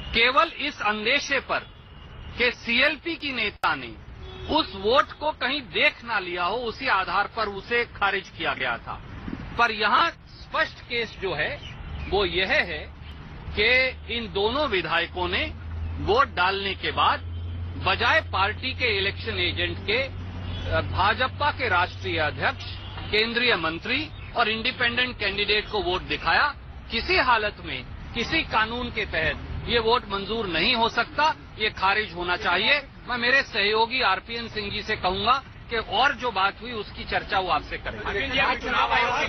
केवल इस अंदेशे पर कि सीएलपी की नेता ने उस वोट को कहीं देख ना लिया हो, उसी आधार पर उसे खारिज किया गया था। पर यहां स्पष्ट केस जो है वो यह है कि इन दोनों विधायकों ने वोट डालने के बाद बजाय पार्टी के इलेक्शन एजेंट के भाजपा के राष्ट्रीय अध्यक्ष, केंद्रीय मंत्री और इंडिपेंडेंट कैंडिडेट को वोट दिखाया। किसी हालत में किसी कानून के तहत ये वोट मंजूर नहीं हो सकता, ये खारिज होना चाहिए। मैं मेरे सहयोगी आरपीएन सिंह जी से कहूंगा कि और जो बात हुई उसकी चर्चा वो आपसे करें। चुनाव आयोग ने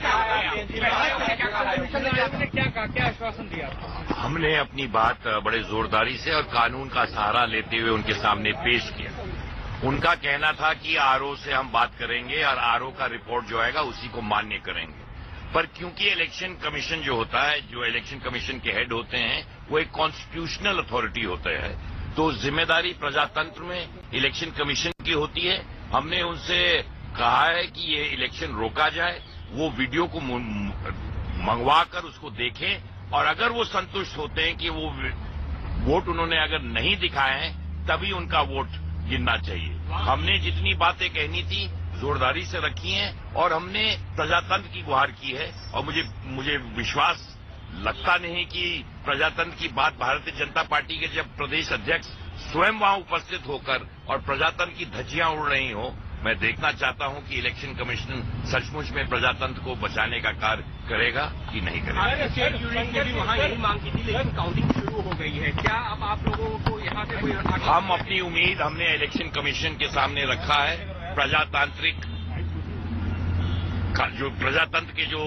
क्या आश्वासन दिया? हमने अपनी बात बड़े जोरदारी से और कानून का सहारा लेते हुए उनके सामने पेश किया। उनका कहना था कि आरओ से हम बात करेंगे और आरओ का रिपोर्ट जो आएगा उसी को मान्य करेंगे। पर क्योंकि इलेक्शन कमीशन जो होता है, जो इलेक्शन कमीशन के हेड होते हैं, वो एक कॉन्स्टिट्यूशनल अथॉरिटी होता है, तो जिम्मेदारी प्रजातंत्र में इलेक्शन कमीशन की होती है। हमने उनसे कहा है कि ये इलेक्शन रोका जाए, वो वीडियो को मंगवाकर उसको देखें और अगर वो संतुष्ट होते हैं कि वो वोट उन्होंने अगर नहीं दिखाए हैं तभी उनका वोट गिनना चाहिए। हमने जितनी बातें कहनी थी जोरदारी से रखी हैं और हमने प्रजातंत्र की गुहार की है और मुझे विश्वास लगता नहीं कि प्रजातंत्र की बात भारतीय जनता पार्टी के जब प्रदेश अध्यक्ष स्वयं वहां उपस्थित होकर और प्रजातंत्र की धज्जियां उड़ रही हो। मैं देखना चाहता हूं कि इलेक्शन कमीशन सचमुच में प्रजातंत्र को बचाने का कार्य करेगा कि नहीं करेगा। स्टेट यूनियन ने भी वहां यही मांग की थी, लेकिन काउंटिंग शुरू हो गई है। क्या अब आप लोगों को यहां से कोई हम अपनी उम्मीद हमने इलेक्शन कमीशन के सामने रखा है। प्रजातांत्रिक जो प्रजातंत्र के जो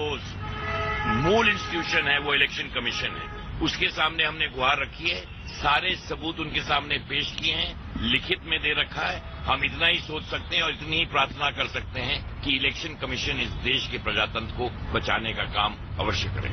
मूल इंस्टीट्यूशन है वो इलेक्शन कमीशन है, उसके सामने हमने गुहार रखी है। सारे सबूत उनके सामने पेश किए हैं, लिखित में दे रखा है। हम इतना ही सोच सकते हैं और इतनी ही प्रार्थना कर सकते हैं कि इलेक्शन कमीशन इस देश के प्रजातंत्र को बचाने का काम अवश्य करे।